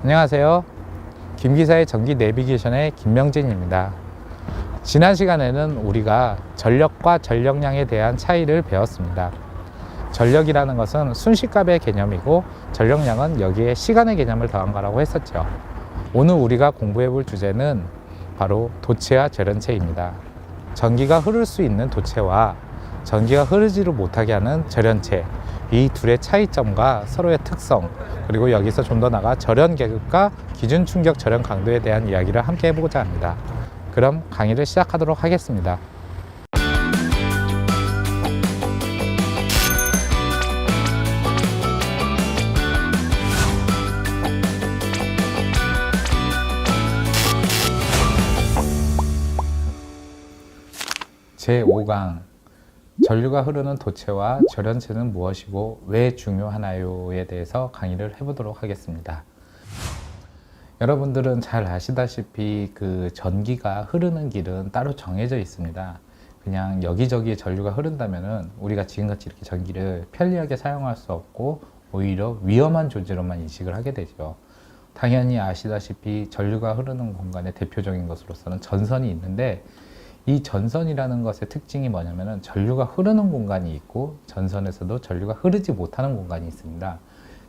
안녕하세요. 김기사의 전기 내비게이션의 김명진입니다. 지난 시간에는 우리가 전력과 전력량에 대한 차이를 배웠습니다. 전력이라는 것은 순시값의 개념이고 전력량은 여기에 시간의 개념을 더한 거라고 했었죠. 오늘 우리가 공부해 볼 주제는 바로 도체와 절연체입니다. 전기가 흐를 수 있는 도체와 전기가 흐르지를 못하게 하는 절연체, 이 둘의 차이점과 서로의 특성, 그리고 여기서 좀 더 나아가 절연 계급과 기준 충격 절연 강도에 대한 이야기를 함께 해보고자 합니다. 그럼 강의를 시작하도록 하겠습니다. 제5강 전류가 흐르는 도체와 절연체는 무엇이고 왜 중요하나요에 대해서 강의를 해보도록 하겠습니다. 여러분들은 잘 아시다시피 그 전기가 흐르는 길은 따로 정해져 있습니다. 그냥 여기저기에 전류가 흐른다면은 우리가 지금같이 이렇게 전기를 편리하게 사용할 수 없고 오히려 위험한 존재로만 인식을 하게 되죠. 당연히 아시다시피 전류가 흐르는 공간의 대표적인 것으로서는 전선이 있는데, 이 전선이라는 것의 특징이 뭐냐면은 전류가 흐르는 공간이 있고 전선에서도 전류가 흐르지 못하는 공간이 있습니다.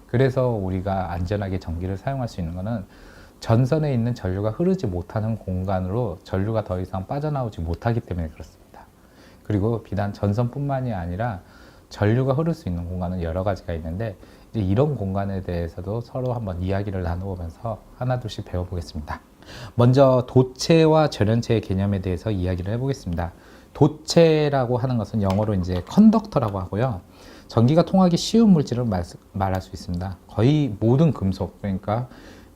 그래서 우리가 안전하게 전기를 사용할 수 있는 것은 전선에 있는 전류가 흐르지 못하는 공간으로 전류가 더 이상 빠져나오지 못하기 때문에 그렇습니다. 그리고 비단 전선뿐만이 아니라 전류가 흐를 수 있는 공간은 여러 가지가 있는데, 이제 이런 공간에 대해서도 서로 한번 이야기를 나누면서 하나둘씩 배워보겠습니다. 먼저 도체와 절연체의 개념에 대해서 이야기를 해보겠습니다. 도체라고 하는 것은 영어로 이제 컨덕터라고 하고요. 전기가 통하기 쉬운 물질을 말할 수 있습니다. 거의 모든 금속, 그러니까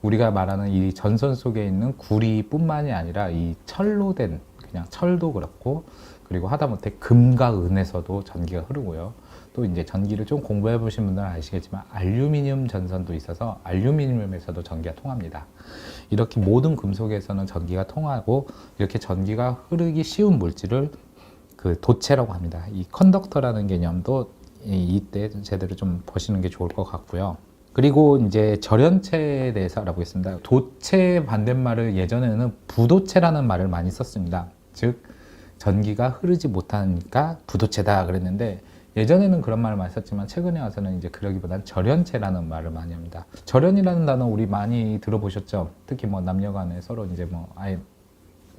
우리가 말하는 이 전선 속에 있는 구리뿐만이 아니라 이 철로 된 그냥 철도 그렇고, 그리고 하다못해 금과 은에서도 전기가 흐르고요. 또 이제 전기를 좀 공부해 보신 분들은 아시겠지만 알루미늄 전선도 있어서 알루미늄에서도 전기가 통합니다. 이렇게 모든 금속에서는 전기가 통하고, 이렇게 전기가 흐르기 쉬운 물질을 그 도체라고 합니다. 이 컨덕터라는 개념도 이때 제대로 좀 보시는 게 좋을 것 같고요. 그리고 이제 절연체에 대해서 알아보겠습니다. 도체 반대말을 예전에는 부도체라는 말을 많이 썼습니다. 즉 전기가 흐르지 못하니까 부도체다 그랬는데, 예전에는 그런 말을 많이 썼지만 최근에 와서는 이제 그러기보다는 절연체라는 말을 많이 합니다. 절연이라는 단어 우리 많이 들어보셨죠? 특히 뭐 남녀간에 서로 이제 뭐 아예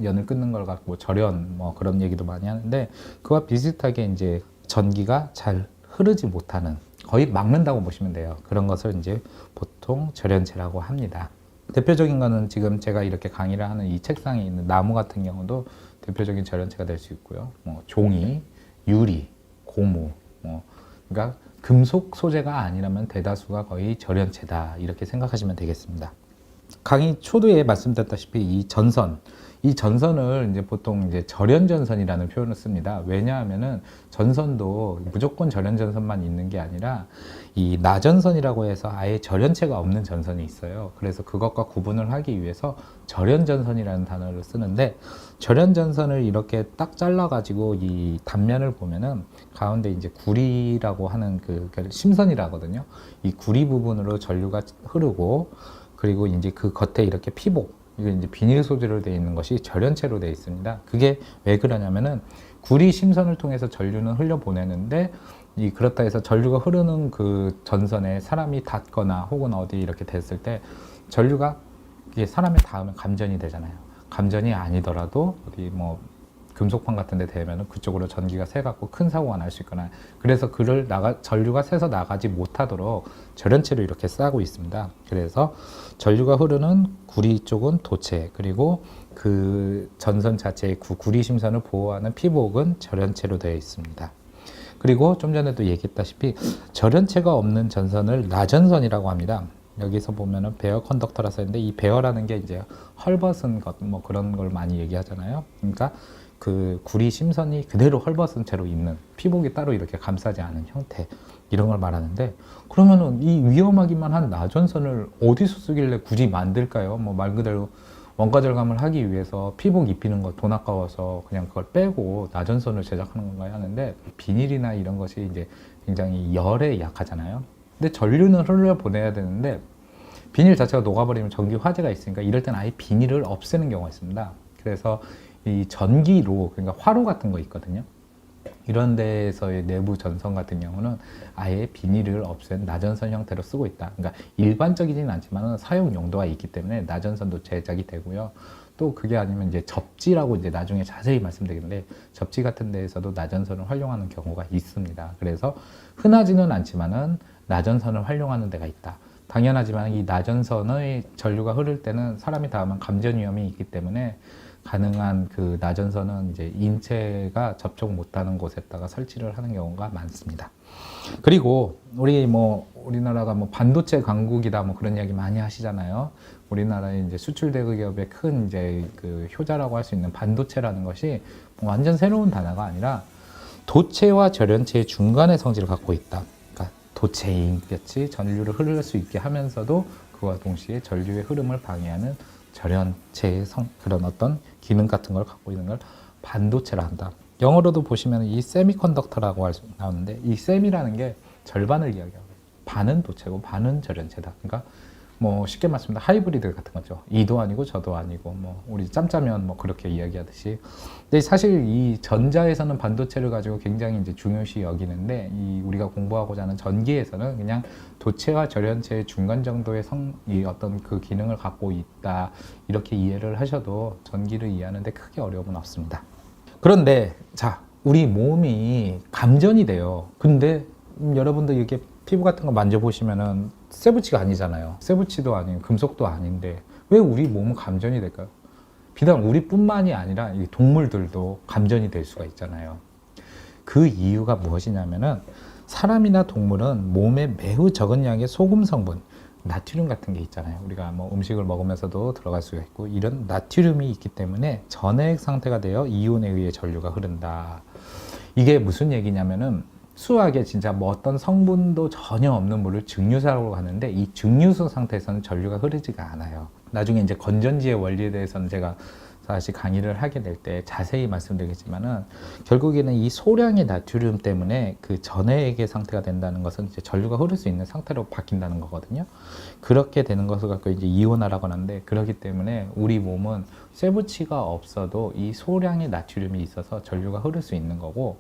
연을 끊는 걸 갖고 절연 뭐 그런 얘기도 많이 하는데, 그와 비슷하게 이제 전기가 잘 흐르지 못하는, 거의 막는다고 보시면 돼요. 그런 것을 이제 보통 절연체라고 합니다. 대표적인 거는 지금 제가 이렇게 강의를 하는 이 책상에 있는 나무 같은 경우도 대표적인 절연체가 될 수 있고요. 뭐 종이, 유리, 고무, 그러니까 금속 소재가 아니라면 대다수가 거의 절연체다, 이렇게 생각하시면 되겠습니다. 강의 초두에 말씀드렸다시피 이 전선을 이제 보통 이제 절연전선이라는 표현을 씁니다. 왜냐하면은 전선도 무조건 절연전선만 있는 게 아니라 이 나전선이라고 해서 아예 절연체가 없는 전선이 있어요. 그래서 그것과 구분을 하기 위해서 절연전선이라는 단어를 쓰는데, 절연전선을 이렇게 딱 잘라가지고 이 단면을 보면은 가운데 이제 구리라고 하는 그 심선이라거든요. 이 구리 부분으로 전류가 흐르고, 그리고 이제 그 겉에 이렇게 피복, 이게 이제 비닐 소재로 되어 있는 것이 절연체로 되어 있습니다. 그게 왜 그러냐면은 구리 심선을 통해서 전류는 흘려보내는데, 그렇다 해서 전류가 흐르는 그 전선에 사람이 닿거나 혹은 어디 이렇게 됐을 때 전류가 이게 사람에 닿으면 감전이 되잖아요. 감전이 아니더라도 어디 뭐 금속판 같은 데 대면은 그쪽으로 전기가 새갖고 큰 사고가 날 수 있거나, 그래서 전류가 새서 나가지 못하도록 절연체로 이렇게 싸고 있습니다. 그래서 전류가 흐르는 구리 쪽은 도체, 그리고 그 전선 자체의 구리 심선을 보호하는 피복은 절연체로 되어 있습니다. 그리고 좀 전에도 얘기했다시피 절연체가 없는 전선을 나전선이라고 합니다. 여기서 보면은 베어 컨덕터라 써있는데, 이 베어라는 게 이제 헐벗은 것, 뭐 그런 걸 많이 얘기하잖아요. 그러니까 그 구리 심선이 그대로 헐벗은 채로 있는, 피복이 따로 이렇게 감싸지 않은 형태, 이런 걸 말하는데, 그러면은 이 위험하기만 한 나전선을 어디서 쓰길래 굳이 만들까요? 뭐 말 그대로 원가 절감을 하기 위해서 피복 입히는 거 돈 아까워서 그냥 그걸 빼고 나전선을 제작하는 건가요? 하는데, 비닐이나 이런 것이 이제 굉장히 열에 약하잖아요. 근데 전류는 흘려 보내야 되는데 비닐 자체가 녹아버리면 전기 화재가 있으니까 이럴 때는 아예 비닐을 없애는 경우가 있습니다. 그래서 이 전기로, 그러니까 화로 같은 거 있거든요. 이런 데에서의 내부 전선 같은 경우는 아예 비닐을 없앤 나전선 형태로 쓰고 있다. 그러니까 일반적이진 않지만 사용 용도가 있기 때문에 나전선도 제작이 되고요. 또 그게 아니면 이제 접지라고 이제 나중에 자세히 말씀드리는데, 접지 같은 데에서도 나전선을 활용하는 경우가 있습니다. 그래서 흔하지는 않지만은 나전선을 활용하는 데가 있다. 당연하지만 이 나전선의 전류가 흐를 때는 사람이 닿으면 감전 위험이 있기 때문에 가능한 그 나전선은 이제 인체가 접촉 못하는 곳에다가 설치를 하는 경우가 많습니다. 그리고 우리나라가 뭐 반도체 강국이다 뭐 그런 이야기 많이 하시잖아요. 우리나라의 이제 수출 대기업의 큰 이제 그 효자라고 할 수 있는 반도체라는 것이 완전 새로운 단어가 아니라 도체와 절연체의 중간의 성질을 갖고 있다. 그러니까 도체인 같이 전류를 흐를 수 있게 하면서도 그와 동시에 전류의 흐름을 방해하는 절연체의 그런 어떤 기능 같은 걸 갖고 있는 걸 반도체라 한다. 영어로도 보시면 이 세미컨덕터라고 나오는데, 이 셈이라는 게 절반을 이야기하고 반은 도체고 반은 절연체다. 그러니까 뭐 쉽게 말씀드리면 하이브리드 같은 거죠. 이도 아니고 저도 아니고 뭐 우리 짬짜면 뭐 그렇게 이야기하듯이. 근데 사실 이 전자에서는 반도체를 가지고 굉장히 이제 중요시 여기는데, 이 우리가 공부하고자 하는 전기에서는 그냥 도체와 절연체의 중간 정도의 이 어떤 그 기능을 갖고 있다, 이렇게 이해를 하셔도 전기를 이해하는데 크게 어려움은 없습니다. 그런데 자, 우리 몸이 감전이 돼요. 근데 여러분들 이렇게 피부 같은 거 만져보시면은 쇠붙이가 아니잖아요. 쇠붙이도 아닌 금속도 아닌데 왜 우리 몸은 감전이 될까요? 비단 우리뿐만이 아니라 이 동물들도 감전이 될 수가 있잖아요. 그 이유가 무엇이냐면은, 사람이나 동물은 몸에 매우 적은 양의 소금 성분, 나트륨 같은 게 있잖아요. 우리가 뭐 음식을 먹으면서도 들어갈 수가 있고, 이런 나트륨이 있기 때문에 전해액 상태가 되어 이온에 의해 전류가 흐른다. 이게 무슨 얘기냐면은, 수학에 진짜 뭐 어떤 성분도 전혀 없는 물을 증류수라고 하는데, 이 증류수 상태에서는 전류가 흐르지가 않아요. 나중에 이제 건전지의 원리에 대해서는 제가 사실 강의를 하게 될 때 자세히 말씀드리겠지만은, 결국에는 이 소량의 나트륨 때문에 그 전해액의 상태가 된다는 것은 이제 전류가 흐를 수 있는 상태로 바뀐다는 거거든요. 그렇게 되는 것을 갖고 이제 이온화라고 하는데, 그렇기 때문에 우리 몸은 쇠붙이가 없어도 이 소량의 나트륨이 있어서 전류가 흐를 수 있는 거고,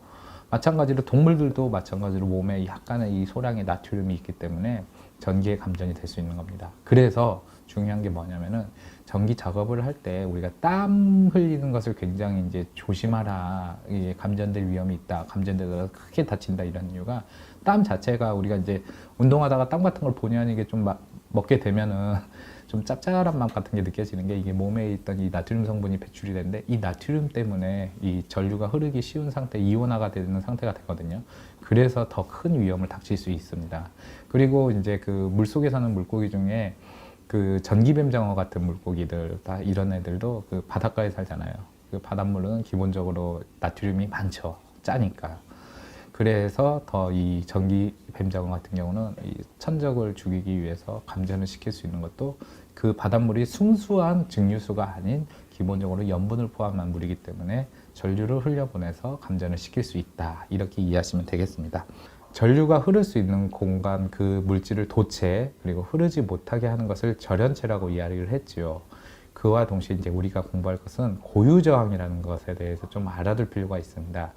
마찬가지로 동물들도 마찬가지로 몸에 약간의 이 소량의 나트륨이 있기 때문에 전기의 감전이 될 수 있는 겁니다. 그래서 중요한 게 뭐냐면은, 전기 작업을 할 때 우리가 땀 흘리는 것을 굉장히 이제 조심하라, 이게 감전될 위험이 있다, 감전되다가 크게 다친다, 이런 이유가, 땀 자체가 우리가 이제 운동하다가 땀 같은 걸 본의 아니게 좀 먹게 되면은 좀 짭짤한 맛 같은 게 느껴지는 게, 이게 몸에 있던 이 나트륨 성분이 배출이 되는데, 이 나트륨 때문에 이 전류가 흐르기 쉬운 상태, 이온화가 되는 상태가 되거든요. 그래서 더 큰 위험을 닥칠 수 있습니다. 그리고 이제 그 물속에 사는 물고기 중에 그 전기뱀장어 같은 물고기들, 다 이런 애들도 그 바닷가에 살잖아요. 그 바닷물은 기본적으로 나트륨이 많죠. 짜니까. 그래서 더 이 전기뱀장어 같은 경우는 이 천적을 죽이기 위해서 감전을 시킬 수 있는 것도, 그 바닷물이 순수한 증류수가 아닌 기본적으로 염분을 포함한 물이기 때문에 전류를 흘려보내서 감전을 시킬 수 있다, 이렇게 이해하시면 되겠습니다. 전류가 흐를 수 있는 공간, 그 물질을 도체, 그리고 흐르지 못하게 하는 것을 절연체라고 이야기를 했지요. 그와 동시에 이제 우리가 공부할 것은 고유저항이라는 것에 대해서 좀 알아둘 필요가 있습니다.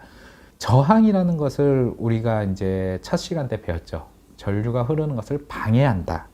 저항이라는 것을 우리가 이제 첫 시간 때 배웠죠. 전류가 흐르는 것을 방해한다.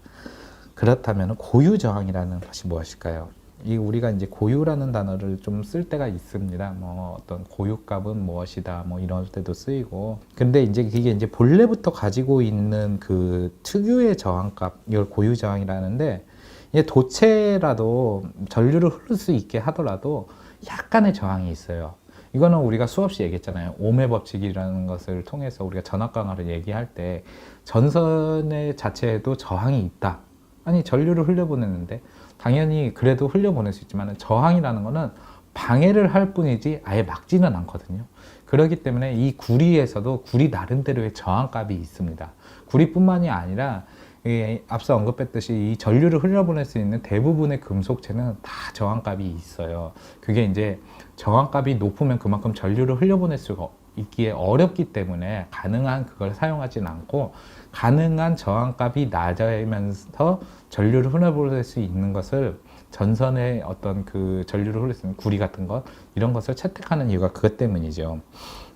그렇다면 고유저항이라는 것이 무엇일까요? 이 우리가 이제 고유라는 단어를 좀 쓸 때가 있습니다. 뭐 어떤 고유값은 무엇이다, 뭐 이런 때도 쓰이고. 근데 이제 그게 이제 본래부터 가지고 있는 그 특유의 저항값, 이걸 고유저항이라는데, 이게 도체라도 전류를 흐를 수 있게 하더라도 약간의 저항이 있어요. 이거는 우리가 수없이 얘기했잖아요. 오음의 법칙이라는 것을 통해서 우리가 전압 강화를 얘기할 때, 전선의 자체에도 저항이 있다. 아니, 전류를 흘려보내는데 당연히 그래도 흘려보낼 수 있지만, 저항이라는 거는 방해를 할 뿐이지 아예 막지는 않거든요. 그렇기 때문에 이 구리에서도 구리 나름대로의 저항값이 있습니다. 구리뿐만이 아니라 앞서 언급했듯이 이 전류를 흘려보낼 수 있는 대부분의 금속체는 다 저항값이 있어요. 그게 이제 저항값이 높으면 그만큼 전류를 흘려보낼 수가 있기에 어렵기 때문에 가능한 그걸 사용하진 않고, 가능한 저항값이 낮으면서 전류를 흘러보낼 수 있는 것을, 전선의 어떤 그 전류를 흘릴 수 있는 구리 같은 것, 이런 것을 채택하는 이유가 그것 때문이죠.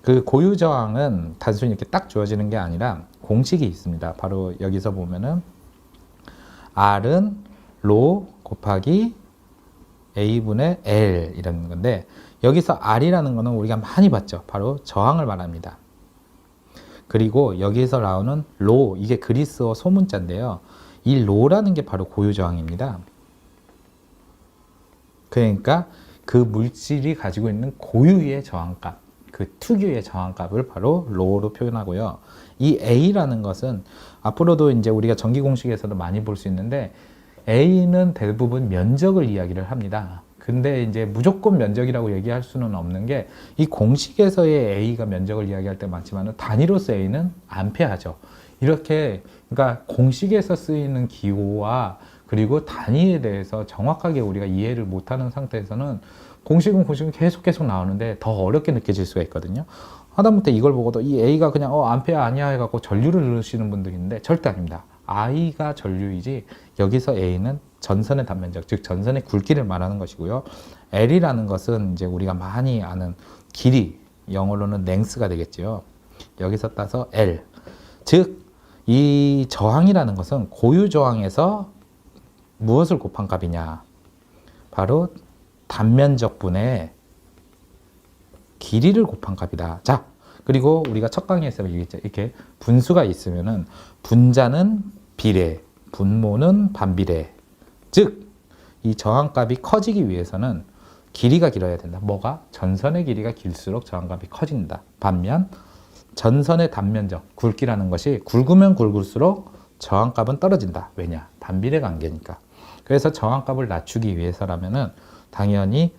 그 고유 저항은 단순히 이렇게 딱 주어지는 게 아니라 공식이 있습니다. 바로 여기서 보면은 R은 로 곱하기 A분의 L 이라는 건데, 여기서 R이라는 거는 우리가 많이 봤죠. 바로 저항을 말합니다. 그리고 여기에서 나오는 로, 이게 그리스어 소문자인데요. 이 로라는 게 바로 고유 저항입니다. 그러니까 그 물질이 가지고 있는 고유의 저항값, 그 특유의 저항값을 바로 로로 표현하고요. 이 A라는 것은 앞으로도 이제 우리가 전기 공식에서도 많이 볼 수 있는데, A는 대부분 면적을 이야기를 합니다. 근데 이제 무조건 면적이라고 얘기할 수는 없는 게, 이 공식에서의 A가 면적을 이야기할 때 많지만 단위로서 A는 암페어죠. 이렇게, 그러니까 공식에서 쓰이는 기호와 그리고 단위에 대해서 정확하게 우리가 이해를 못하는 상태에서는 공식은 계속 나오는데 더 어렵게 느껴질 수가 있거든요. 하다못해 이걸 보고도 이 A가 그냥 암페어 아니야 해갖고 전류를 누르시는 분들이 있는데, 절대 아닙니다. I가 전류이지, 여기서 A는 전선의 단면적, 즉 전선의 굵기를 말하는 것이고요. L이라는 것은 이제 우리가 많이 아는 길이, 영어로는 length가 되겠죠. 여기서 따서 L, 즉 이 저항이라는 것은 고유 저항에서 무엇을 곱한 값이냐, 바로 단면적분의 길이를 곱한 값이다. 자, 그리고 우리가 첫 강의에서 얘기했죠. 이렇게 분수가 있으면은 분자는 비례, 분모는 반비례. 즉, 이 저항값이 커지기 위해서는 길이가 길어야 된다. 뭐가? 전선의 길이가 길수록 저항값이 커진다. 반면 전선의 단면적, 굵기라는 것이 굵으면 굵을수록 저항값은 떨어진다. 왜냐? 반비례 관계니까. 그래서 저항값을 낮추기 위해서라면은 당연히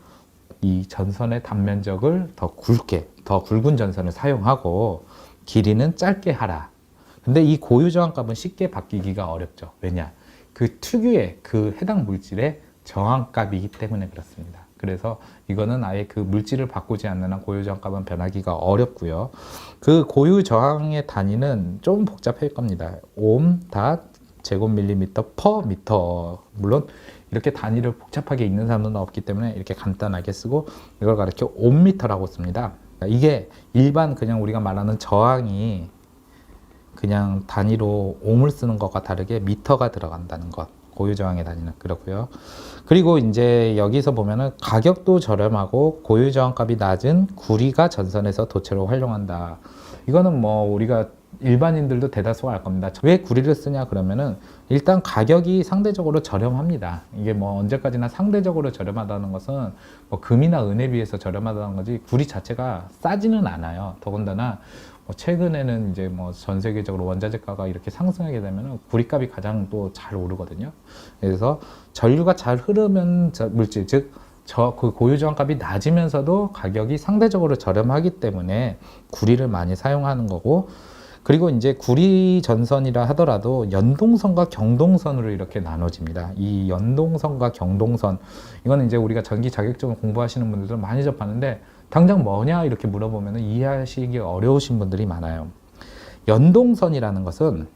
이 전선의 단면적을 더 굵게, 더 굵은 전선을 사용하고 길이는 짧게 하라. 근데 이 고유 저항값은 쉽게 바뀌기가 어렵죠. 왜냐? 그 특유의 그 해당 물질의 저항값이기 때문에 그렇습니다. 그래서 이거는 아예 그 물질을 바꾸지 않는 한 고유 저항값은 변하기가 어렵고요. 그 고유 저항의 단위는 좀 복잡할 겁니다. 옴, 닷, 제곱밀리미터 퍼 미터. 물론 이렇게 단위를 복잡하게 읽는 사람은 없기 때문에 이렇게 간단하게 쓰고, 이걸 가르쳐 옴미터라고 씁니다. 이게 일반 그냥 우리가 말하는 저항이 그냥 단위로 옴을 쓰는 것과 다르게 미터가 들어간다는 것. 고유 저항의 단위는 그렇고요. 그리고 이제 여기서 보면은 가격도 저렴하고 고유 저항값이 낮은 구리가 전선에서 도체로 활용한다. 이거는 뭐 우리가 일반인들도 대다수가 알 겁니다. 왜 구리를 쓰냐 그러면은, 일단 가격이 상대적으로 저렴합니다. 이게 뭐 언제까지나 상대적으로 저렴하다는 것은 뭐 금이나 은에 비해서 저렴하다는 거지, 구리 자체가 싸지는 않아요. 더군다나 뭐 최근에는 이제 뭐 전 세계적으로 원자재가가 이렇게 상승하게 되면은 구리값이 가장 또 잘 오르거든요. 그래서 전류가 잘 흐르면 물질, 즉 그 고유 저항값이 낮으면서도 가격이 상대적으로 저렴하기 때문에 구리를 많이 사용하는 거고, 그리고 이제 구리 전선이라 하더라도 연동선과 경동선으로 이렇게 나눠집니다. 이 연동선과 경동선, 이거는 이제 우리가 전기 자격증을 공부하시는 분들도 많이 접하는데, 당장 뭐냐 이렇게 물어보면 이해하시기 어려우신 분들이 많아요. 연동선이라는 것은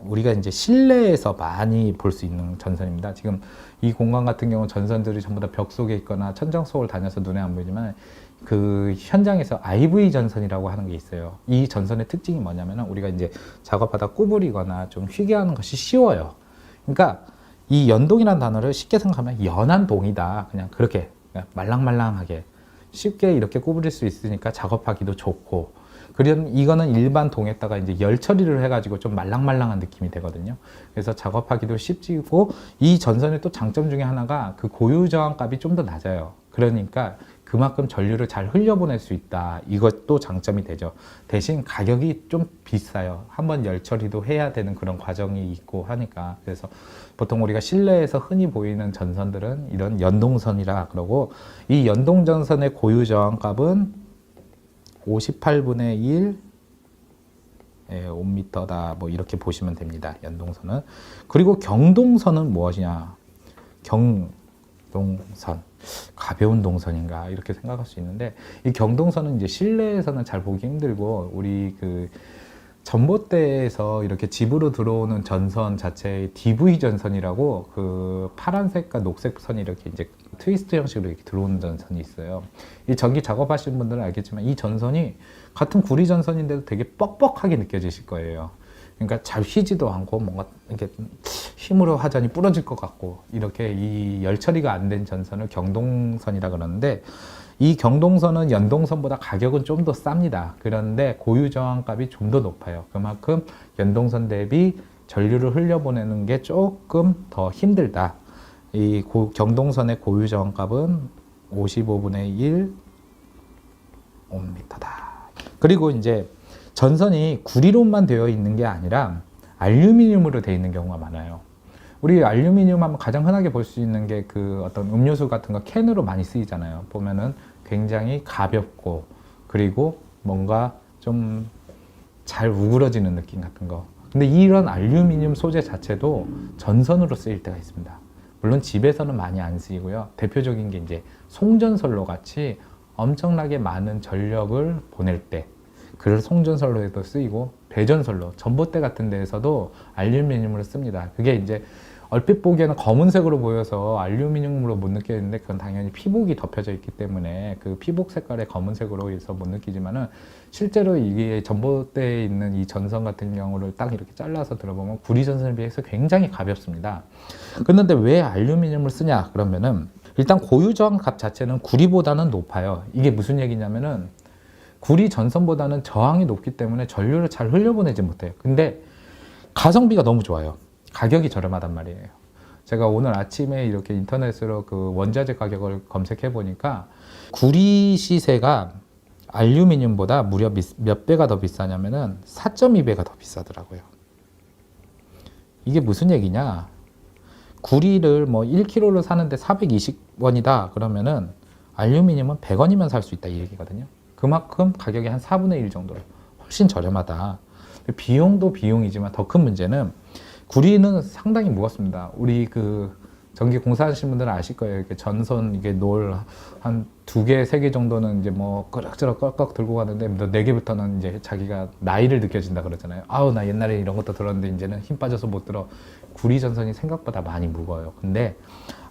우리가 이제 실내에서 많이 볼 수 있는 전선입니다. 지금 이 공간 같은 경우 전선들이 전부 다 벽 속에 있거나 천장 속을 다녀서 눈에 안 보이지만, 그 현장에서 IV 전선이라고 하는 게 있어요. 이 전선의 특징이 뭐냐면, 우리가 이제 작업하다 구부리거나 좀 휘게 하는 것이 쉬워요. 그러니까 이 연동이라는 단어를 쉽게 생각하면 연한 동이다. 그냥 그렇게 말랑말랑하게 쉽게 이렇게 구부릴 수 있으니까 작업하기도 좋고, 그럼 이거는 일반 동에다가 이제 열 처리를 해가지고 좀 말랑말랑한 느낌이 되거든요. 그래서 작업하기도 쉽지고, 이 전선의 또 장점 중에 하나가 그 고유 저항값이 좀 더 낮아요. 그러니까 그만큼 전류를 잘 흘려보낼 수 있다. 이것도 장점이 되죠. 대신 가격이 좀 비싸요. 한번 열 처리도 해야 되는 그런 과정이 있고 하니까. 그래서 보통 우리가 실내에서 흔히 보이는 전선들은 이런 연동선이라 그러고, 이 연동전선의 고유 저항값은 58분의 1 옴미터다. 뭐 이렇게 보시면 됩니다. 연동선은. 그리고 경동선은 무엇이냐? 경동선, 가벼운 동선인가 이렇게 생각할 수 있는데, 이 경동선은 이제 실내에서는 잘 보기 힘들고, 우리 그 전봇대에서 이렇게 집으로 들어오는 전선 자체의 DV 전선이라고, 그 파란색과 녹색 선이 이렇게 이제 트위스트 형식으로 이렇게 들어오는 전선이 있어요. 이 전기 작업하시는 분들은 알겠지만 이 전선이 같은 구리 전선인데도 되게 뻑뻑하게 느껴지실 거예요. 그러니까 잘 휘지도 않고 뭔가 이렇게 힘으로 하자니 부러질 것 같고, 이렇게 이 열 처리가 안 된 전선을 경동선이라 그러는데, 이 경동선은 연동선보다 가격은 좀 더 쌉니다. 그런데 고유 저항값이 좀 더 높아요. 그만큼 연동선 대비 전류를 흘려보내는 게 조금 더 힘들다. 이 경동선의 고유 저항값은 55분의 1 ohm다. 그리고 이제 전선이 구리로만 되어 있는 게 아니라 알루미늄으로 되어 있는 경우가 많아요. 우리 알루미늄 하면 가장 흔하게 볼 수 있는 게 그 어떤 음료수 같은 거 캔으로 많이 쓰이잖아요. 보면은 굉장히 가볍고, 그리고 뭔가 좀 잘 우그러지는 느낌 같은 거. 근데 이런 알루미늄 소재 자체도 전선으로 쓰일 때가 있습니다. 물론 집에서는 많이 안 쓰이고요. 대표적인 게 이제 송전선로 같이 엄청나게 많은 전력을 보낼 때, 그걸 송전선로에도 쓰이고, 배전선로, 전봇대 같은 데에서도 알루미늄으로 씁니다. 그게 이제 얼핏 보기에는 검은색으로 보여서 알루미늄으로 못 느끼는데, 그건 당연히 피복이 덮여져 있기 때문에 그 피복 색깔의 검은색으로 해서 못 느끼지만은, 실제로 이게 전봇대에 있는 이 전선 같은 경우를 딱 이렇게 잘라서 들어보면 구리 전선에 비해서 굉장히 가볍습니다. 그런데 왜 알루미늄을 쓰냐 그러면은, 일단 고유 저항값 자체는 구리보다는 높아요. 이게 무슨 얘기냐면은, 구리 전선보다는 저항이 높기 때문에 전류를 잘 흘려보내지 못해요. 근데 가성비가 너무 좋아요. 가격이 저렴하단 말이에요. 제가 오늘 아침에 이렇게 인터넷으로 그 원자재 가격을 검색해 보니까, 구리 시세가 알루미늄보다 무려 몇 배가 더 비싸냐면은 4.2배가 더 비싸더라고요. 이게 무슨 얘기냐? 구리를 뭐 1kg를 사는데 420원이다 그러면은 알루미늄은 100원이면 살 수 있다 이 얘기거든요. 그만큼 가격이 한 4분의 1 정도로 훨씬 저렴하다. 비용도 비용이지만 더 큰 문제는, 구리는 상당히 무겁습니다. 우리 그 전기 공사하시는 분들은 아실 거예요. 이렇게 전선 이게 놀 한 2개, 3개 정도는 이제 뭐 끄럭저럭 꺽꺽 들고 가는데, 4개부터는 이제 자기가 나이를 느껴진다 그러잖아요. 아우, 나 옛날에 이런 것도 들었는데 이제는 힘 빠져서 못 들어. 구리 전선이 생각보다 많이 무거워요. 근데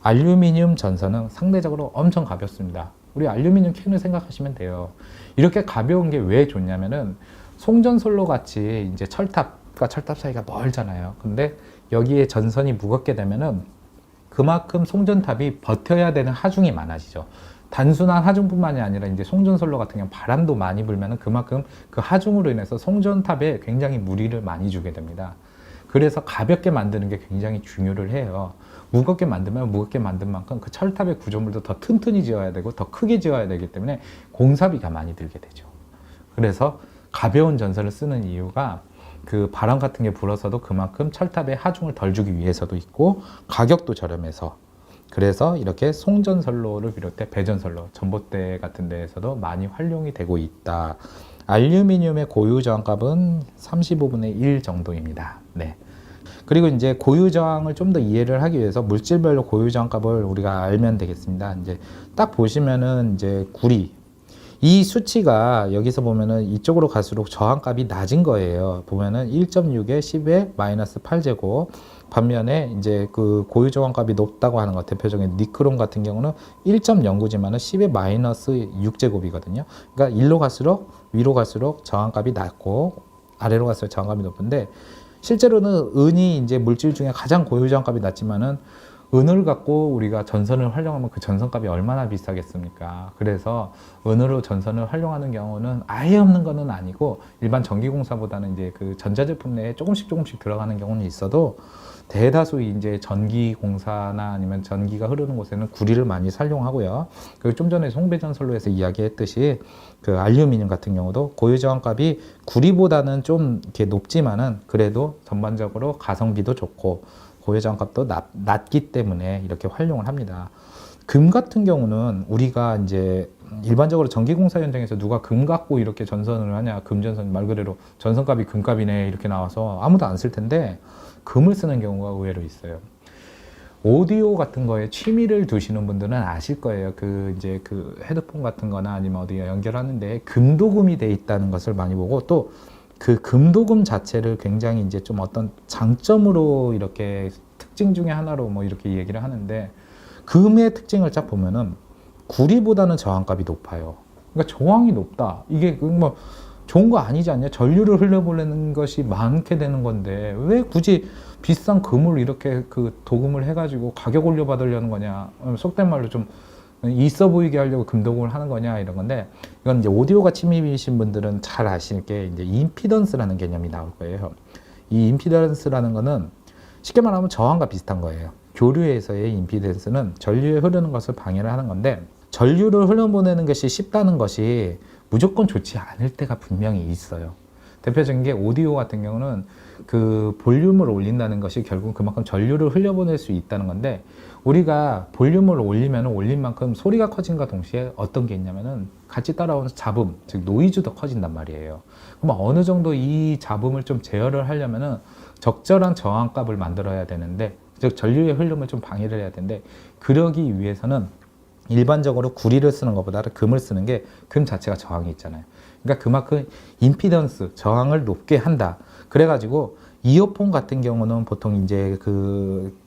알루미늄 전선은 상대적으로 엄청 가볍습니다. 우리 알루미늄 캔을 생각하시면 돼요. 이렇게 가벼운 게 왜 좋냐면은, 송전솔로 같이 이제 철탑과 철탑 사이가 멀잖아요. 근데 여기에 전선이 무겁게 되면은 그만큼 송전탑이 버텨야 되는 하중이 많아지죠. 단순한 하중뿐만이 아니라 이제 송전솔로 같은 경우 바람도 많이 불면은 그만큼 그 하중으로 인해서 송전탑에 굉장히 무리를 많이 주게 됩니다. 그래서 가볍게 만드는 게 굉장히 중요를 해요. 무겁게 만들면 무겁게 만든 만큼 그 철탑의 구조물도 더 튼튼히 지어야 되고 더 크게 지어야 되기 때문에 공사비가 많이 들게 되죠. 그래서 가벼운 전선을 쓰는 이유가, 그 바람 같은 게 불어서도 그만큼 철탑에 하중을 덜 주기 위해서도 있고, 가격도 저렴해서, 그래서 이렇게 송전선로를 비롯해 배전선로, 전봇대 같은 데에서도 많이 활용이 되고 있다. 알루미늄의 고유 저항값은 35분의 1 정도입니다. 네. 그리고 이제 고유 저항을 좀 더 이해를 하기 위해서 물질별로 고유 저항값을 우리가 알면 되겠습니다. 이제 딱 보시면은 이제 구리, 이 수치가 여기서 보면은 이쪽으로 갈수록 저항값이 낮은 거예요. 보면은 1.6에 10에 마이너스 8제곱. 반면에 이제 그 고유 저항값이 높다고 하는 것, 대표적인 니크롬 같은 경우는 1.09지만은 10에 마이너스 6제곱이거든요. 그러니까 일로 갈수록 위로 갈수록 저항값이 낮고, 아래로 갈수록 저항값이 높은데, 실제로는 은이 이제 물질 중에 가장 고유 저항값이 낮지만은, 은을 갖고 우리가 전선을 활용하면 그 전선값이 얼마나 비싸겠습니까? 그래서 은으로 전선을 활용하는 경우는 아예 없는 것은 아니고, 일반 전기공사보다는 이제 그 전자제품 내에 조금씩 들어가는 경우는 있어도, 대다수 이제 전기공사나 아니면 전기가 흐르는 곳에는 구리를 많이 사용하고요. 그리고 좀 전에 송배전선로에서 이야기했듯이 그 알루미늄 같은 경우도 고유 저항값이 구리보다는 좀 이렇게 높지만은, 그래도 전반적으로 가성비도 좋고 고유 저항값도 낮기 때문에 이렇게 활용을 합니다. 금 같은 경우는 우리가 이제 일반적으로 전기공사 현장에서 누가 금 갖고 이렇게 전선을 하냐, 금전선, 말 그대로 전선값이 금값이네 이렇게 나와서 아무도 안 쓸 텐데, 금을 쓰는 경우가 의외로 있어요. 오디오 같은 거에 취미를 두시는 분들은 아실 거예요. 이제 헤드폰 같은 거나 아니면 어디 연결하는데 금도금이 돼 있다는 것을 많이 보고, 또 그 금도금 자체를 굉장히 이제 좀 어떤 장점으로 이렇게 특징 중에 하나로 뭐 이렇게 얘기를 하는데, 금의 특징을 쫙 보면은 구리보다는 저항값이 높아요. 그러니까 저항이 높다. 이게 뭐 좋은 거 아니지 않냐? 전류를 흘려보내는 것이 많게 되는 건데 왜 굳이 비싼 금을 이렇게 도금을 해가지고 가격 올려 받으려는 거냐? 속된 말로 좀 있어 보이게 하려고 금도금을 하는 거냐, 이런 건데, 이건 이제 오디오가 취미이신 분들은 잘 아실 게 이제 임피던스라는 개념이 나올 거예요. 이 임피던스라는 거는 쉽게 말하면 저항과 비슷한 거예요. 교류에서의 임피던스는 전류에 흐르는 것을 방해를 하는 건데, 전류를 흘려보내는 것이 쉽다는 것이 무조건 좋지 않을 때가 분명히 있어요. 대표적인 게 오디오 같은 경우는 그 볼륨을 올린다는 것이 결국 그만큼 전류를 흘려보낼 수 있다는 건데, 우리가 볼륨을 올리면 올린 만큼 소리가 커진과 동시에 어떤 게 있냐면은 같이 따라오는 잡음, 즉 노이즈도 커진단 말이에요. 그럼 어느 정도 이 잡음을 좀 제어를 하려면은 적절한 저항값을 만들어야 되는데, 즉 전류의 흐름을 좀 방해를 해야 되는데, 그러기 위해서는 일반적으로 구리를 쓰는 것보다 금을 쓰는 게 금 자체가 저항이 있잖아요. 그러니까 그만큼 임피던스, 저항을 높게 한다. 그래가지고 이어폰 같은 경우는 보통 이제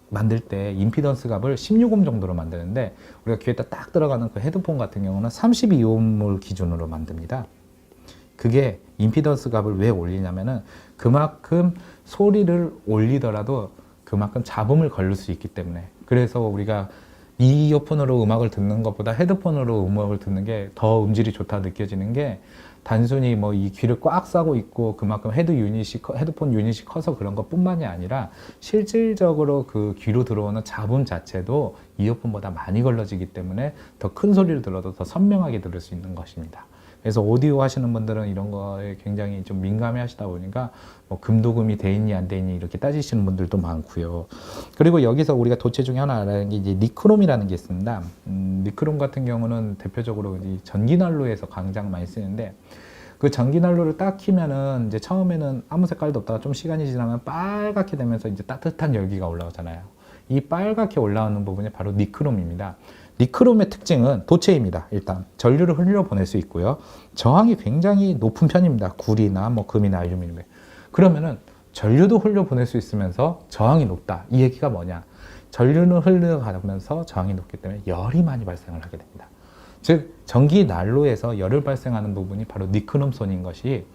만들 때 임피던스 값을 16옴 정도로 만드는데, 우리가 귀에다 딱 들어가는 그 헤드폰 같은 경우는 32옴을 기준으로 만듭니다. 그게 임피던스 값을 왜 올리냐면은 그만큼 소리를 올리더라도 그만큼 잡음을 걸릴 수 있기 때문에. 그래서 우리가 이어폰으로 음악을 듣는 것보다 헤드폰으로 음악을 듣는 게 더 음질이 좋다 느껴지는 게, 단순히 뭐 이 귀를 꽉 싸고 있고 그만큼 헤드폰 유닛이 커서 그런 것 뿐만이 아니라, 실질적으로 그 귀로 들어오는 잡음 자체도 이어폰보다 많이 걸러지기 때문에 더 큰 소리를 들어도 더 선명하게 들을 수 있는 것입니다. 그래서 오디오 하시는 분들은 이런 거에 굉장히 좀 민감해 하시다 보니까 뭐 금도금이 돼 있니 안 돼 있니 이렇게 따지시는 분들도 많고요. 그리고 여기서 우리가 도체 중에 하나 알아야 게 이제 니크롬이라는 게 있습니다. 니크롬 같은 경우는 대표적으로 이 전기난로에서 가장 많이 쓰는데, 그 전기난로를 딱 키면은 이제 처음에는 아무 색깔도 없다가 좀 시간이 지나면 빨갛게 되면서 이제 따뜻한 열기가 올라오잖아요. 이 빨갛게 올라오는 부분이 바로 니크롬입니다. 니크롬의 특징은 도체입니다. 일단 전류를 흘려보낼 수 있고요. 저항이 굉장히 높은 편입니다. 구리나 뭐 금이나 알루미늄에. 그러면은 전류도 흘려보낼 수 있으면서 저항이 높다. 이 얘기가 뭐냐? 전류는 흘러가면서 저항이 높기 때문에 열이 많이 발생을 하게 됩니다. 즉 전기 난로에서 열을 발생하는 부분이 바로 니크롬선인 것이,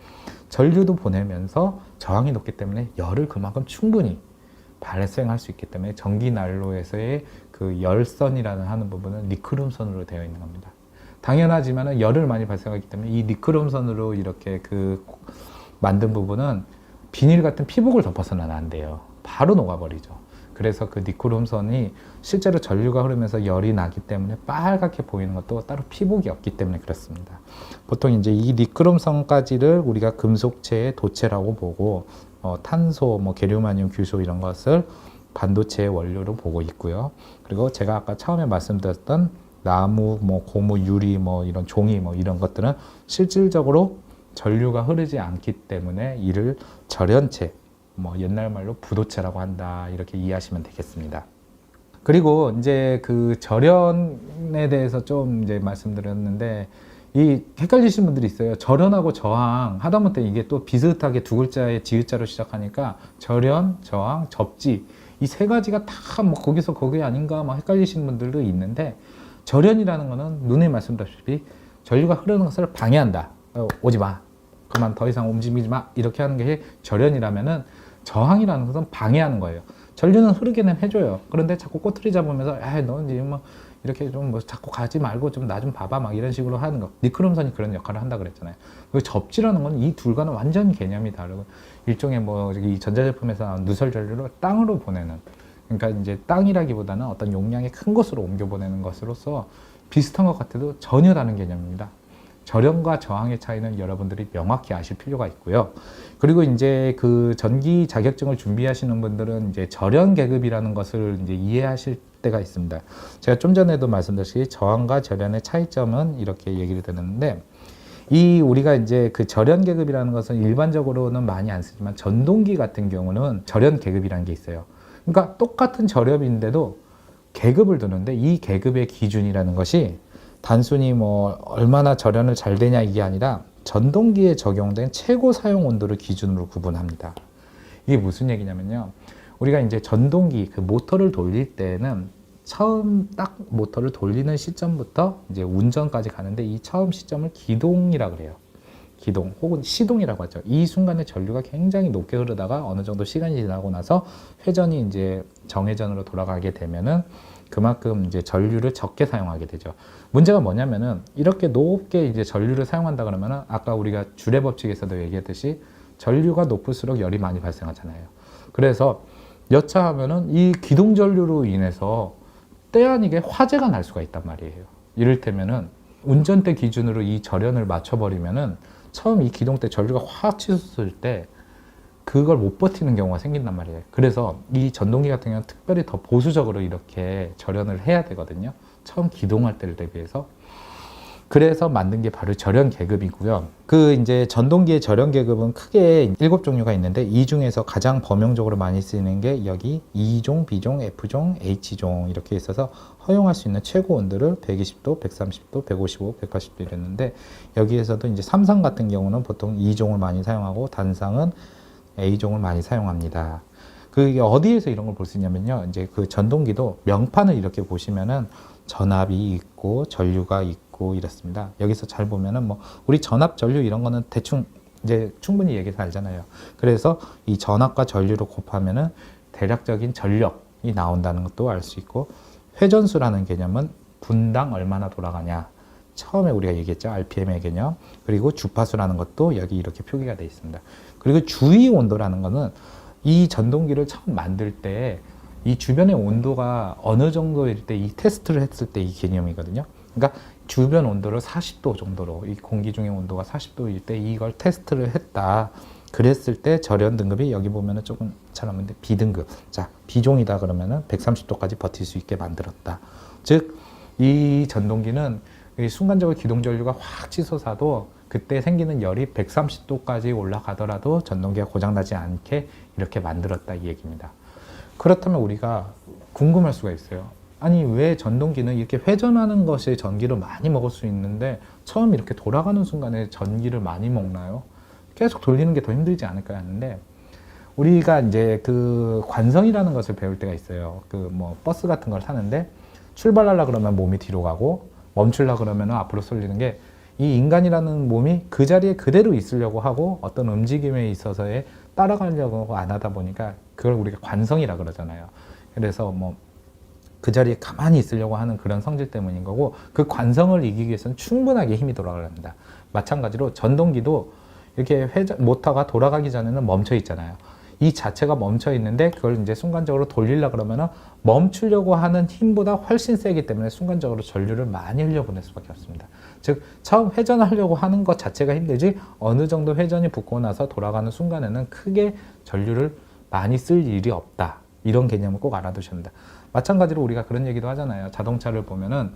전류도 보내면서 저항이 높기 때문에 열을 그만큼 충분히 발생할 수 있기 때문에 전기 난로에서의 그 열선이라는 하는 부분은 니크롬선으로 되어 있는 겁니다. 당연하지만 열을 많이 발생하기 때문에 이 니크롬선으로 이렇게 만든 부분은 비닐 같은 피복을 덮어서는 안 돼요. 바로 녹아버리죠. 그래서 그 니크롬선이 실제로 전류가 흐르면서 열이 나기 때문에 빨갛게 보이는 것도 따로 피복이 없기 때문에 그렇습니다. 보통 이제 이 니크롬선까지를 우리가 금속체의 도체라고 보고, 탄소, 뭐 게르마늄, 규소 이런 것을 반도체의 원료로 보고 있고요. 그리고 제가 아까 처음에 말씀드렸던 나무, 뭐 고무, 유리, 뭐 이런 종이, 뭐 이런 것들은 실질적으로 전류가 흐르지 않기 때문에 이를 절연체, 뭐 옛날 말로 부도체라고 한다, 이렇게 이해하시면 되겠습니다. 그리고 이제 그 절연에 대해서 좀 이제 말씀드렸는데, 이 헷갈리시는 분들이 있어요. 절연하고 저항 하다못해 이게 또 비슷하게 두 글자의 지읒자로 시작하니까 절연, 저항, 접지, 이 세 가지가 다 뭐 거기서 거기 아닌가 막 헷갈리시는 분들도 있는데, 절연이라는 거는 눈에 말씀드렸다시피 전류가 흐르는 것을 방해한다. 오지 마. 그만 더 이상 움직이지 마. 이렇게 하는 게 절연이라면은, 저항이라는 것은 방해하는 거예요. 전류는 흐르게는 해줘요. 그런데 자꾸 꼬투리 잡으면서 너 이제 뭐 이렇게 좀 뭐 자꾸 가지 말고 좀 나 좀 봐봐 막 이런 식으로 하는 거. 니크롬선이 그런 역할을 한다 그랬잖아요. 그 접지라는 건 이 둘과는 완전 개념이 다르고, 일종의 뭐 이 전자제품에서 나온 누설 전류를 땅으로 보내는, 그러니까 이제 땅이라기보다는 어떤 용량이 큰 곳으로 옮겨 보내는 것으로서 비슷한 것 같아도 전혀 다른 개념입니다. 절연과 저항의 차이는 여러분들이 명확히 아실 필요가 있고요. 그리고 이제 그 전기 자격증을 준비하시는 분들은 이제 절연 계급이라는 것을 이제 이해하실 때가 있습니다. 제가 좀 전에도 말씀드렸듯이 저항과 절연의 차이점은 이렇게 얘기를 드렸는데, 우리가 이제 그 절연 계급이라는 것은 일반적으로는 많이 안 쓰지만, 전동기 같은 경우는 절연 계급이라는 게 있어요. 그러니까 똑같은 절연인데도 계급을 두는데 이 계급의 기준이라는 것이 단순히 뭐 얼마나 절연을 잘 되냐 이게 아니라 전동기에 적용된 최고 사용 온도를 기준으로 구분합니다. 이게 무슨 얘기냐면요. 우리가 이제 전동기 그 모터를 돌릴 때는 처음 딱 모터를 돌리는 시점부터 이제 운전까지 가는데 이 처음 시점을 기동이라고 그래요. 기동 혹은 시동이라고 하죠. 이 순간에 전류가 굉장히 높게 흐르다가 어느 정도 시간이 지나고 나서 회전이 이제 정회전으로 돌아가게 되면은 그만큼 이제 전류를 적게 사용하게 되죠. 문제가 뭐냐면은 이렇게 높게 이제 전류를 사용한다 그러면은 아까 우리가 줄의 법칙에서도 얘기했듯이 전류가 높을수록 열이 많이 발생하잖아요. 그래서 여차하면은 이 기동 전류로 인해서 때 아니게 화재가 날 수가 있단 말이에요. 이를테면은 운전대 기준으로 이 절연을 맞춰버리면은 처음 이 기동 때 전류가 확 치솟을 때 그걸 못 버티는 경우가 생긴단 말이에요. 그래서 이 전동기 같은 경우는 특별히 더 보수적으로 이렇게 절연을 해야 되거든요. 처음 기동할 때를 대비해서. 그래서 만든 게 바로 절연 계급이고요. 그 이제 전동기의 절연 계급은 크게 7종류가 있는데 이 중에서 가장 범용적으로 많이 쓰이는 게 여기 E종, B종, F종, H종 이렇게 있어서 허용할 수 있는 최고 온도를 120도, 130도, 155, 180도 이랬는데 여기에서도 이제 삼성 같은 경우는 보통 E종을 많이 사용하고 단상은 A종을 많이 사용합니다. 그게 어디에서 이런 걸 볼 수 있냐면요. 이제 그 전동기도 명판을 이렇게 보시면은 전압이 있고 전류가 있고 이렇습니다. 여기서 잘 보면은 뭐 우리 전압, 전류 이런 거는 대충 이제 충분히 얘기해서 알잖아요. 그래서 이 전압과 전류를 곱하면은 대략적인 전력이 나온다는 것도 알 수 있고 회전수라는 개념은 분당 얼마나 돌아가냐. 처음에 우리가 얘기했죠. RPM의 개념. 그리고 주파수라는 것도 여기 이렇게 표기가 되어 있습니다. 그리고 주위 온도라는 거는 이 전동기를 처음 만들 때 이 주변의 온도가 어느 정도일 때 이 테스트를 했을 때 이 개념이거든요. 그러니까 주변 온도를 40도 정도로 이 공기 중의 온도가 40도일 때 이걸 테스트를 했다. 그랬을 때 절연 등급이 여기 보면은 조금 잘 없는데 B등급. 자, B종이다 그러면은 130도까지 버틸 수 있게 만들었다. 즉, 이 전동기는 순간적으로 기동 전류가 확 치솟아도 그때 생기는 열이 130도까지 올라가더라도 전동기가 고장나지 않게 이렇게 만들었다 이 얘기입니다. 그렇다면 우리가 궁금할 수가 있어요. 아니 왜 전동기는 이렇게 회전하는 것이 전기를 많이 먹을 수 있는데 처음 이렇게 돌아가는 순간에 전기를 많이 먹나요? 계속 돌리는 게 더 힘들지 않을까 하는데 우리가 이제 그 관성이라는 것을 배울 때가 있어요. 그 뭐 버스 같은 걸 타는데 출발하려고 그러면 몸이 뒤로 가고 멈추려고 그러면 앞으로 쏠리는 게 이 인간이라는 몸이 그 자리에 그대로 있으려고 하고 어떤 움직임에 있어서의 따라가려고 안 하다 보니까 그걸 우리가 관성이라 그러잖아요. 그래서 뭐 그 자리에 가만히 있으려고 하는 그런 성질 때문인 거고 그 관성을 이기기 위해서는 충분하게 힘이 돌아가야 합니다. 마찬가지로 전동기도 이렇게 모터가 돌아가기 전에는 멈춰 있잖아요. 이 자체가 멈춰 있는데 그걸 이제 순간적으로 돌리려고 그러면은 멈추려고 하는 힘보다 훨씬 세기 때문에 순간적으로 전류를 많이 흘려보낼 수밖에 없습니다. 즉, 처음 회전하려고 하는 것 자체가 힘들지 어느 정도 회전이 붙고 나서 돌아가는 순간에는 크게 전류를 많이 쓸 일이 없다. 이런 개념을 꼭 알아두셔야 합니다. 마찬가지로 우리가 그런 얘기도 하잖아요. 자동차를 보면은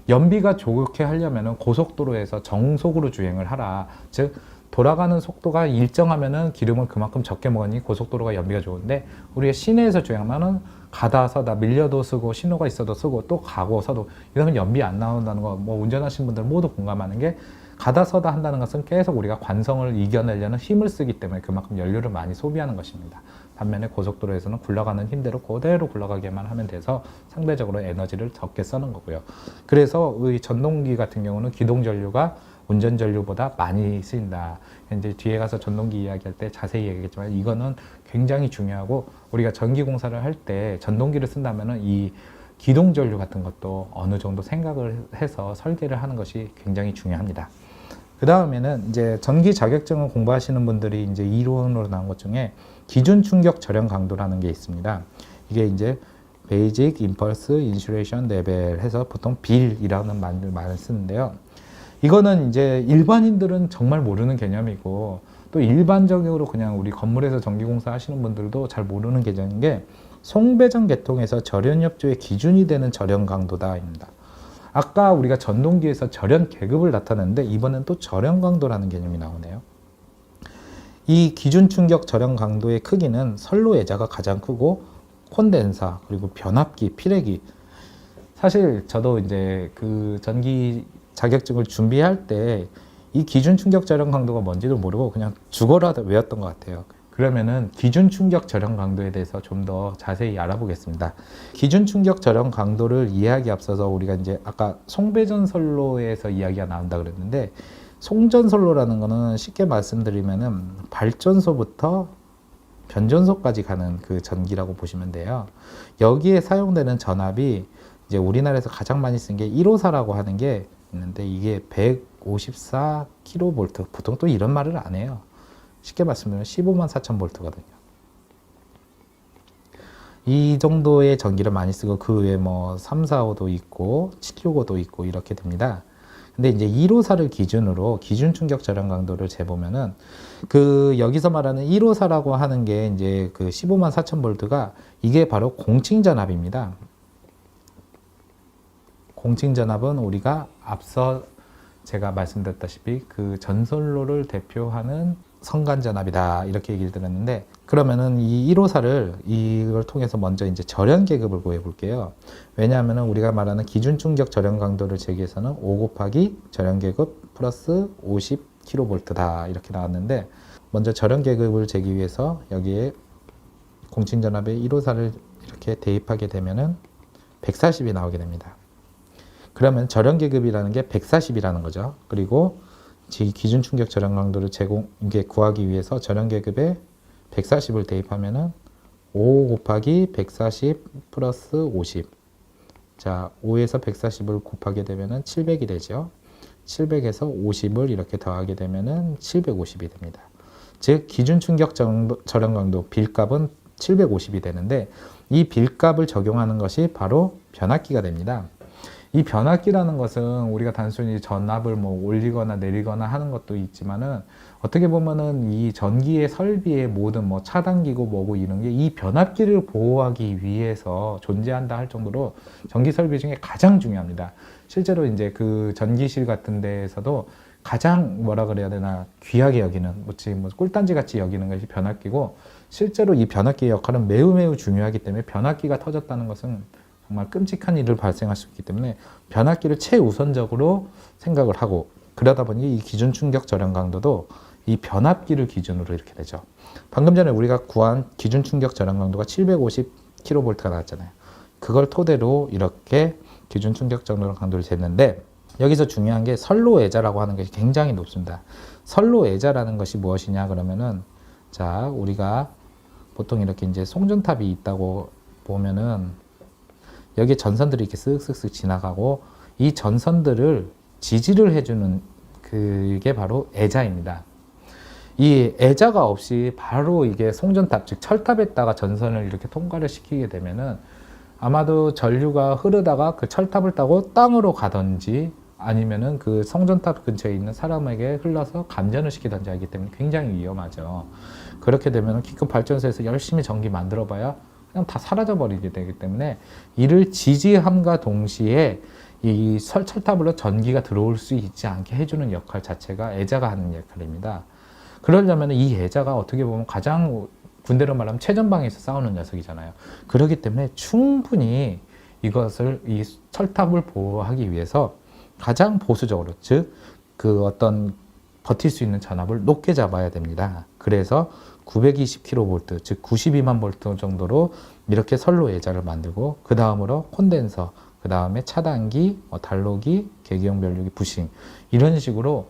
연비가 좋게 하려면은 고속도로에서 정속으로 주행을 하라. 즉, 돌아가는 속도가 일정하면은 기름을 그만큼 적게 먹으니 고속도로가 연비가 좋은데 우리가 시내에서 주행하면은 가다 서다 밀려도 쓰고 신호가 있어도 쓰고 또 가고 서도 이러면 연비 안 나온다는 거 뭐 운전하시는 분들 모두 공감하는 게 가다 서다 한다는 것은 계속 우리가 관성을 이겨내려는 힘을 쓰기 때문에 그만큼 연료를 많이 소비하는 것입니다. 반면에 고속도로에서는 굴러가는 힘대로 그대로 굴러가게만 하면 돼서 상대적으로 에너지를 적게 쓰는 거고요. 그래서 이 전동기 같은 경우는 기동 전류가 운전 전류보다 많이 쓰인다. 이제 뒤에 가서 전동기 이야기할 때 자세히 얘기했지만 이거는 굉장히 중요하고 우리가 전기 공사를 할 때 전동기를 쓴다면은 이 기동 전류 같은 것도 어느 정도 생각을 해서 설계를 하는 것이 굉장히 중요합니다. 그 다음에는 이제 전기 자격증을 공부하시는 분들이 이제 이론으로 나온 것 중에 기준 충격 절연 강도라는 게 있습니다. 이게 이제 Basic Impulse Insulation Level 해서 보통 빌이라는 말을 쓰는데요. 이거는 이제 일반인들은 정말 모르는 개념이고 또 일반적으로 그냥 우리 건물에서 전기공사 하시는 분들도 잘 모르는 개념인 게 송배전 계통에서 절연협조의 기준이 되는 절연 강도다입니다. 아까 우리가 전동기에서 절연 계급을 나타냈는데 이번엔 또 절연 강도라는 개념이 나오네요. 이 기준 충격 절연 강도의 크기는 선로 예자가 가장 크고 콘덴사 그리고 변압기, 피레기 사실 저도 이제 그 전기 자격증을 준비할 때 이 기준 충격 저련 강도가 뭔지도 모르고 그냥 죽어라 외웠던 것 같아요. 그러면은 기준 충격 저련 강도에 대해서 좀 더 자세히 알아보겠습니다. 기준 충격 저련 강도를 이해하기 앞서서 우리가 이제 아까 송배전선로에서 이야기가 나온다 그랬는데, 송전선로라는 거는 쉽게 말씀드리면은 발전소부터 변전소까지 가는 그 전기라고 보시면 돼요. 여기에 사용되는 전압이 이제 우리나라에서 가장 많이 쓴 게 1호사라고 하는 게 있는데, 이게 154kV, 보통 또 이런 말을 안 해요. 쉽게 말씀드리면 15만 4천 볼트거든요. 이 정도의 전기를 많이 쓰고 그 외에 뭐 345도 있고 765도 있고 이렇게 됩니다. 근데 이제 1호사를 기준으로 기준 충격 저련 강도를 재보면은, 그 여기서 말하는 1호사라고 하는 게 이제 그 15만 4천 볼트가 이게 바로 공칭 전압입니다. 공칭 전압은 우리가 앞서 제가 말씀드렸다시피 그 전선로를 대표하는 선간 전압이다 이렇게 얘기를 드렸는데, 그러면은 이 1호사를 이걸 통해서 먼저 이제 저련 계급을 구해 볼게요. 왜냐하면은 우리가 말하는 기준 충격 저련 강도를 재기 위해서는 5 곱하기 저련 계급 플러스 50kV다 이렇게 나왔는데, 먼저 저련 계급을 재기 위해서 여기에 공칭 전압의 1호사를 이렇게 대입하게 되면은 140이 나오게 됩니다. 그러면 저련 계급이라는 게 140이라는 거죠. 그리고 기준 충격 저련 강도를 구하기 위해서 저련 계급에 140을 대입하면은 5 곱하기 140 플러스 50. 자, 5에서 140을 곱하게 되면은 700이 되죠. 700에서 50을 이렇게 더하게 되면은 750이 됩니다. 즉, 기준 충격 저련 강도 빌값은 750이 되는데, 이 빌값을 적용하는 것이 바로 변압기가 됩니다. 이 변압기라는 것은 우리가 단순히 전압을 뭐 올리거나 내리거나 하는 것도 있지만은, 어떻게 보면은 이 전기의 설비의 모든 뭐 차단기고 뭐고 이런 게 이 변압기를 보호하기 위해서 존재한다 할 정도로 전기 설비 중에 가장 중요합니다. 실제로 이제 그 전기실 같은 데에서도 가장 뭐라 그래야 되나 귀하게 여기는, 뭐 꿀단지 같이 여기는 것이 변압기고, 실제로 이 변압기의 역할은 매우 매우 중요하기 때문에 변압기가 터졌다는 것은 정말 끔찍한 일을 발생할 수 있기 때문에 변압기를 최우선적으로 생각을 하고, 그러다 보니 이 기준 충격 저련 강도도 이 변압기를 기준으로 이렇게 되죠. 방금 전에 우리가 구한 기준 충격 저련 강도가 750kV가 나왔잖아요. 그걸 토대로 이렇게 기준 충격 저련 강도를 쟀는데, 여기서 중요한 게 선로애자라고 하는 것이 굉장히 높습니다. 선로애자라는 것이 무엇이냐 그러면은, 자, 우리가 보통 이렇게 이제 송전탑이 있다고 보면은 여기 전선들이 이렇게 쓱쓱쓱 지나가고, 이 전선들을 지지를 해주는 그게 바로 애자입니다. 이 애자가 없이 바로 이게 송전탑, 즉 철탑에다가 전선을 이렇게 통과를 시키게 되면은 아마도 전류가 흐르다가 그 철탑을 타고 땅으로 가든지 아니면은 그 송전탑 근처에 있는 사람에게 흘러서 감전을 시키든지 하기 때문에 굉장히 위험하죠. 그렇게 되면 기껏 발전소에서 열심히 전기 만들어 봐야 그냥 다 사라져 버리게 되기 때문에, 이를 지지함과 동시에 이 철탑으로 전기가 들어올 수 있지 않게 해주는 역할 자체가 애자가 하는 역할입니다. 그러려면 이 애자가 어떻게 보면 가장 군대로 말하면 최전방에서 싸우는 녀석이잖아요. 그렇기 때문에 충분히 이것을, 이 철탑을 보호하기 위해서 가장 보수적으로, 즉 그 어떤 버틸 수 있는 전압을 높게 잡아야 됩니다. 그래서 920kV, 즉 92만 볼트 정도로 이렇게 선로 애자를 만들고, 그 다음으로 콘덴서, 그 다음에 차단기, 단로기, 계기형 변류기, 부싱, 이런 식으로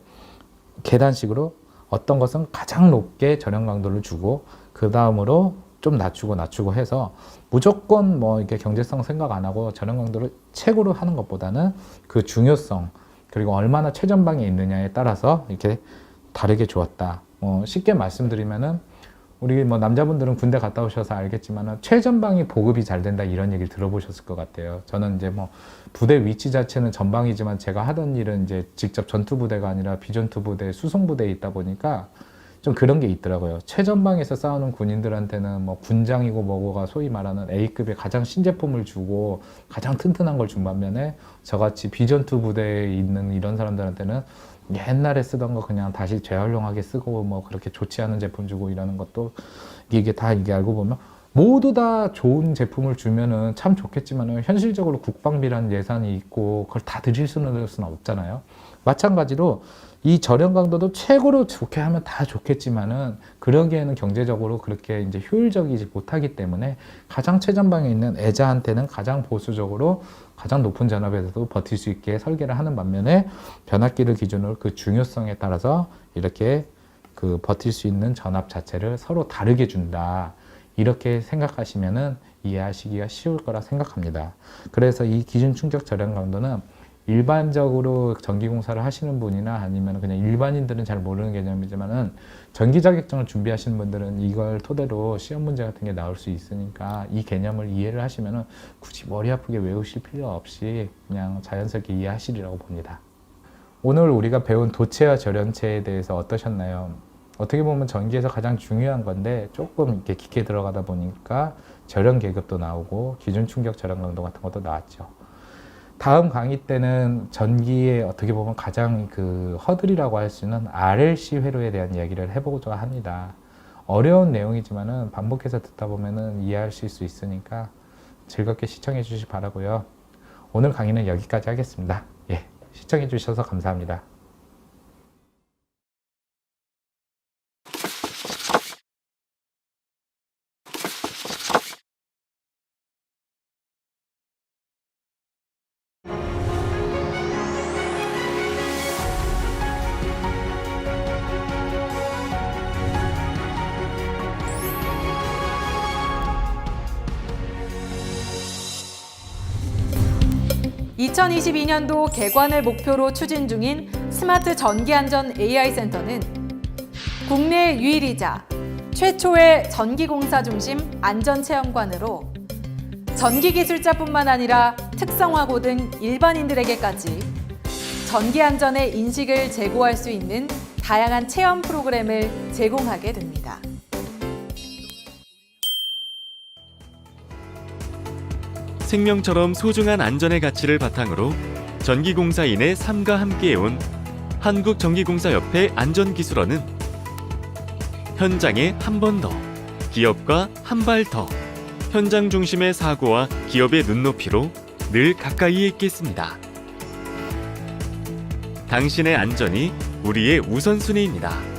계단식으로 어떤 것은 가장 높게 저련 강도를 주고, 그 다음으로 좀 낮추고 해서 무조건 뭐 이렇게 경제성 생각 안 하고 저련 강도를 최고로 하는 것보다는 그 중요성, 그리고 얼마나 최전방에 있느냐에 따라서 이렇게 다르게 주었다. 쉽게 말씀드리면은, 우리 뭐 남자분들은 군대 갔다 오셔서 알겠지만은 최전방이 보급이 잘 된다 이런 얘기를 들어보셨을 것 같아요. 저는 이제 뭐 부대 위치 자체는 전방이지만 제가 하던 일은 이제 직접 전투부대가 아니라 비전투부대, 수송부대에 있다 보니까 좀 그런 게 있더라고요. 최전방에서 싸우는 군인들한테는 뭐 군장이고 뭐고가 소위 말하는 A급의 가장 신제품을 주고 가장 튼튼한 걸 준 반면에, 저같이 비전투부대에 있는 이런 사람들한테는 옛날에 쓰던 거 그냥 다시 재활용하게 쓰고 뭐 그렇게 좋지 않은 제품 주고 이러는 것도, 이게 다 이게 알고 보면 모두 다 좋은 제품을 주면은 참 좋겠지만은 현실적으로 국방비라는 예산이 있고 그걸 다 드릴 수는 없잖아요. 마찬가지로 이 저렴 강도도 최고로 좋게 하면 다 좋겠지만은 그러기에는 경제적으로 그렇게 이제 효율적이지 못하기 때문에 가장 최전방에 있는 애자한테는 가장 보수적으로 가장 높은 전압에서도 버틸 수 있게 설계를 하는 반면에 변압기를 기준으로 그 중요성에 따라서 이렇게 그 버틸 수 있는 전압 자체를 서로 다르게 준다. 이렇게 생각하시면은 이해하시기가 쉬울 거라 생각합니다. 그래서 이 기준 충격 저렴 강도는 일반적으로 전기공사를 하시는 분이나 아니면 그냥 일반인들은 잘 모르는 개념이지만은 전기 자격증을 준비하시는 분들은 이걸 토대로 시험 문제 같은 게 나올 수 있으니까 이 개념을 이해를 하시면은 굳이 머리 아프게 외우실 필요 없이 그냥 자연스럽게 이해하시리라고 봅니다. 오늘 우리가 배운 도체와 절연체에 대해서 어떠셨나요? 어떻게 보면 전기에서 가장 중요한 건데 조금 이렇게 깊게 들어가다 보니까 절연 계급도 나오고 기준 충격 절연 강도 같은 것도 나왔죠. 다음 강의 때는 전기의 어떻게 보면 가장 그 허들이라고 할 수 있는 RLC 회로에 대한 이야기를 해보고자 합니다. 어려운 내용이지만은 반복해서 듣다 보면은 이해하실 수 있으니까 즐겁게 시청해 주시기 바라고요. 오늘 강의는 여기까지 하겠습니다. 예, 시청해 주셔서 감사합니다. (2022년도) 개관을 목표로 추진 중인 스마트 전기안전 AI센터는 국내 유일이자 최초의 전기공사 중심 안전체험관으로 전기기술자뿐만 아니라 특성화고 등 일반인들에게까지 전기안전의 인식을 제고할 수 있는 다양한 체험 프로그램을 제공하게 됩니다. 생명처럼 소중한 안전의 가치를 바탕으로 전기공사인의 삶과 함께해온 한국전기공사협회 안전기술원은 현장에 한 번 더, 기업과 한 발 더, 현장 중심의 사고와 기업의 눈높이로 늘 가까이에 있겠습니다. 당신의 안전이 우리의 우선순위입니다.